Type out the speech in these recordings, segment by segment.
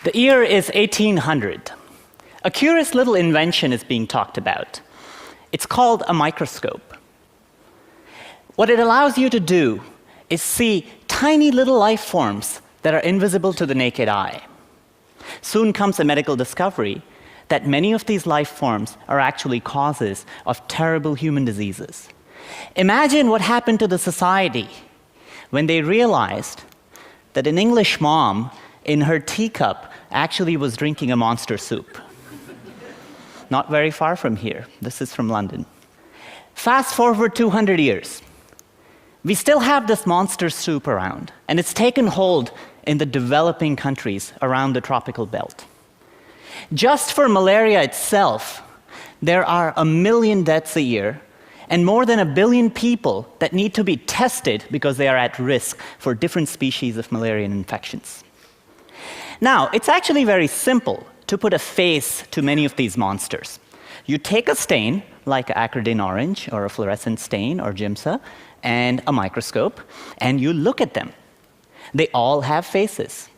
The year is 1800. A curious little invention is being talked about. It's called a microscope. What it allows you to do is see tiny little life forms that are invisible to the naked eye. Soon comes a medical discovery that many of these life forms are actually causes of terrible human diseases. Imagine what happened to the society when they realized that an English mom in her teacup actually was drinking a Monster soup. Not very far from here. This is from London. Fast forward 200 years. We still have this Monster soup around, and it's taken hold in the developing countries around the tropical belt. Just for malaria itself, there are 1 million deaths a year and more than 1 billion people that need to be tested because they are at risk for different species of malarial infections. Now, it's actually very simple to put a face to many of these monsters. You take a stain, like acridine orange or a fluorescent stain or Giemsa, and a microscope, and you look at them. They all have faces.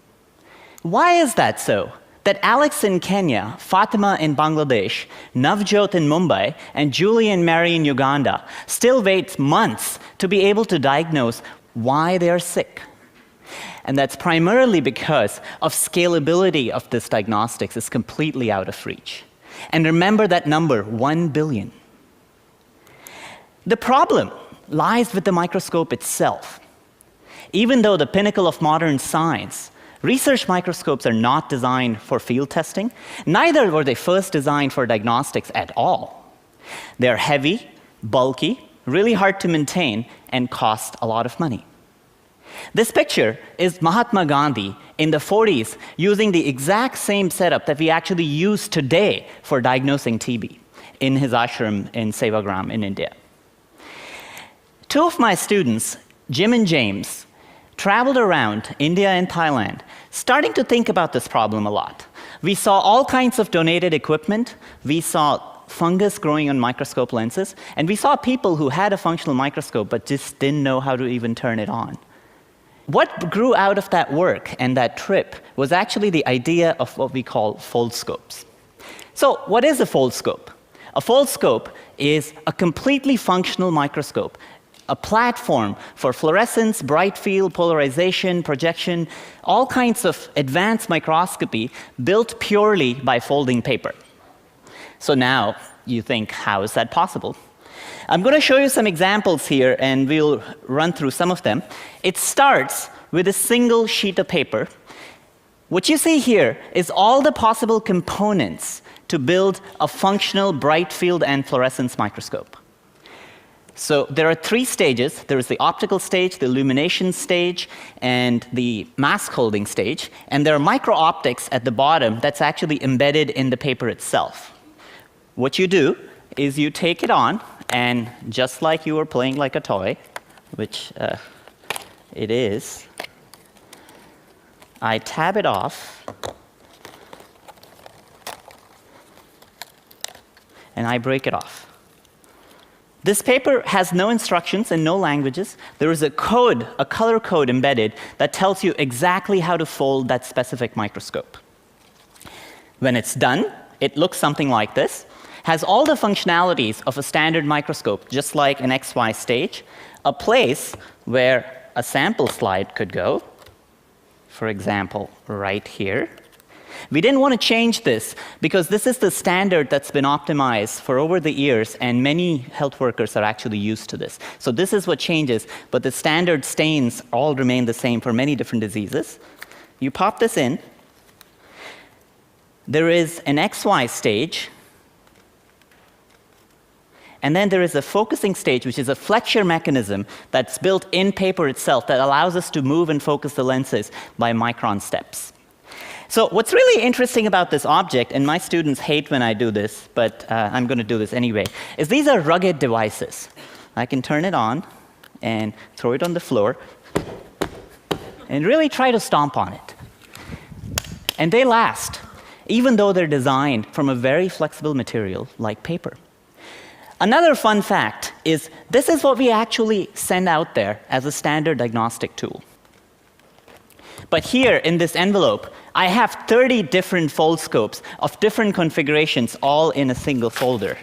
Why is that so? That Alex in Kenya, Fatima in Bangladesh, Navjot in Mumbai, and Julie and Mary in Uganda still wait months to be able to diagnose why they are sick. And that's primarily because of scalability of this diagnostics is completely out of reach. And remember that number, 1 billion. The problem lies with the microscope itself. Even though the pinnacle of modern science, research microscopes are not designed for field testing, neither were they first designed for diagnostics at all. They're heavy, bulky, really hard to maintain, and cost a lot of money. This picture is Mahatma Gandhi in the 40s using the exact same setup that we actually use today for diagnosing TB in his ashram in Sevagram in India. Two of my students, Jim and James, traveled around India and Thailand, starting to think about this problem a lot. We saw all kinds of donated equipment. We saw fungus growing on microscope lenses, and we saw people who had a functional microscope but just didn't know how to even turn it on. What grew out of that work and that trip was actually the idea of what we call foldscopes. So what is a foldscope? A foldscope is a completely functional microscope, a platform for fluorescence, bright field, polarization, projection, all kinds of advanced microscopy built purely by folding paper. So now you think, how is that possible? I'm going to show you some examples here, and we'll run through some of them. It starts with a single sheet of paper. What you see here is all the possible components to build a functional bright field and fluorescence microscope. So there are 3 stages. There is the optical stage, the illumination stage, and the mask holding stage. And there are micro-optics at the bottom that's actually embedded in the paper itself. What you do is you take it on, and just like you were playing like a toy, which it is, I tab it off, and I break it off. This paper has no instructions and no languages. There is a code, a color code embedded that tells you exactly how to fold that specific microscope. When it's done, it looks something like this. Has all the functionalities of a standard microscope, just like an XY stage, a place where a sample slide could go, for example, right here. We didn't want to change this because this is the standard that's been optimized for over the years, and many health workers are actually used to this. So this is what changes, but the standard stains all remain the same for many different diseases. You pop this in. There is an XY stage, and then there is a focusing stage, which is a flexure mechanism that's built in paper itself that allows us to move and focus the lenses by micron steps. So what's really interesting about this object, and my students hate when I do this, but I'm going to do this anyway, is these are rugged devices. I can turn it on and throw it on the floor and really try to stomp on it. And they last, even though they're designed from a very flexible material like paper. Another fun fact is this is what we actually send out there as a standard diagnostic tool. But here in this envelope, I have 30 different Foldscopes of different configurations, all in a single folder.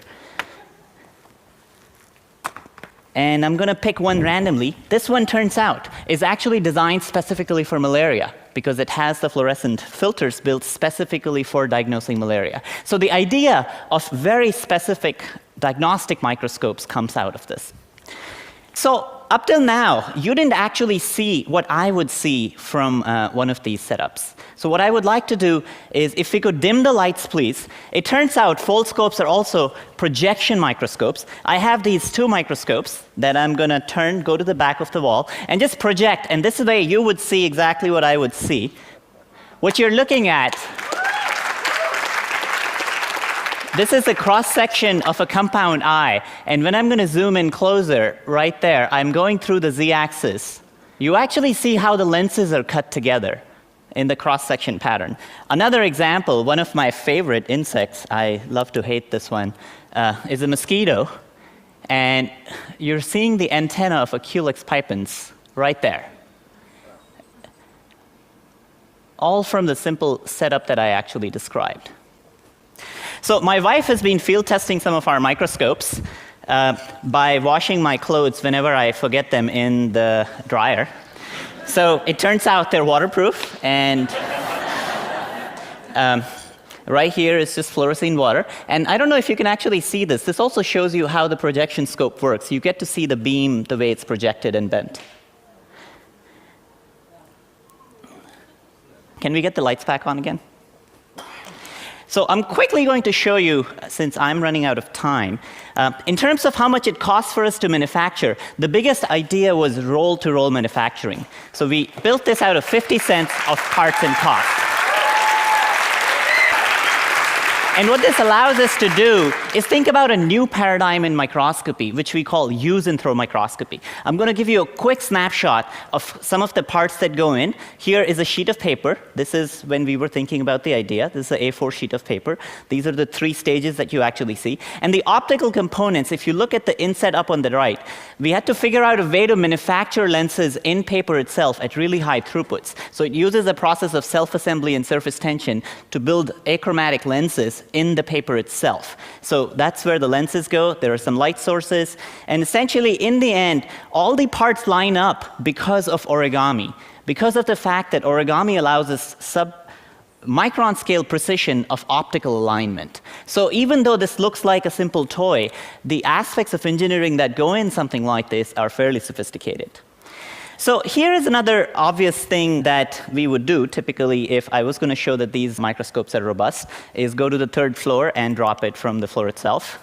And I'm going to pick one randomly. This one, turns out, is actually designed specifically for malaria because it has the fluorescent filters built specifically for diagnosing malaria. So the idea of very specific diagnostic microscopes comes out of this. So up till now, you didn't actually see what I would see from one of these setups. So what I would like to do is, if we could dim the lights, please. It turns out Foldscopes are also projection microscopes. I have these two microscopes that I'm going to go to the back of the wall, and just project. And this way, you would see exactly what I would see. What you're looking at, this is a cross-section of a compound eye. And when I'm going to zoom in closer, right there, I'm going through the z-axis. You actually see how the lenses are cut together in the cross-section pattern. Another example, one of my favorite insects, I love to hate this one, is a mosquito. And you're seeing the antenna of a Culex pipens right there. All from the simple setup that I actually described. So my wife has been field testing some of our microscopes by washing my clothes whenever I forget them in the dryer. So it turns out they're waterproof, and right here is just fluorescein water. And I don't know if you can actually see this. This also shows you how the projection scope works. You get to see the beam, the way it's projected and bent. Can we get the lights back on again? So I'm quickly going to show you, since I'm running out of time, in terms of how much it costs for us to manufacture, the biggest idea was roll-to-roll manufacturing. So we built this out of 50 cents of parts and cost. And what this allows us to do is think about a new paradigm in microscopy, which we call use and throw microscopy. I'm going to give you a quick snapshot of some of the parts that go in. Here is a sheet of paper. This is when we were thinking about the idea. This is an A4 sheet of paper. These are the 3 stages that you actually see. And the optical components, if you look at the inset up on the right, we had to figure out a way to manufacture lenses in paper itself at really high throughputs. So it uses a process of self-assembly and surface tension to build achromatic lenses in the paper itself. So that's where the lenses go. There are some light sources. And essentially, in the end, all the parts line up because of origami, because of the fact that origami allows us sub-micron scale precision of optical alignment. So even though this looks like a simple toy, the aspects of engineering that go in something like this are fairly sophisticated. So here is another obvious thing that we would do, typically, if I was going to show that these microscopes are robust, is go to the 3rd floor and drop it from the floor itself.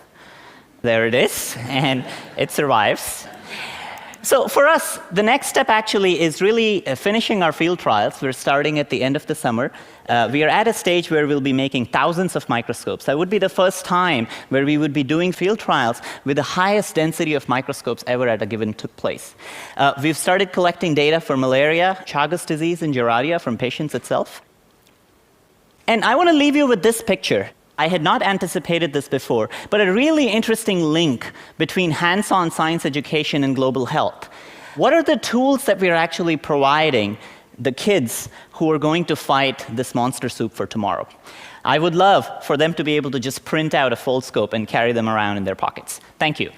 There it is, and it survives. So for us, the next step actually is really finishing our field trials. We're starting at the end of the summer. We are at a stage where we'll be making thousands of microscopes. That would be the first time where we would be doing field trials with the highest density of microscopes ever at a given took place. We've started collecting data for malaria, Chagas disease, and Giardia from patients itself. And I want to leave you with this picture. I had not anticipated this before, but a really interesting link between hands-on science education and global health. What are the tools that we're actually providing the kids who are going to fight this monster soup for tomorrow? I would love for them to be able to just print out a Foldscope and carry them around in their pockets. Thank you.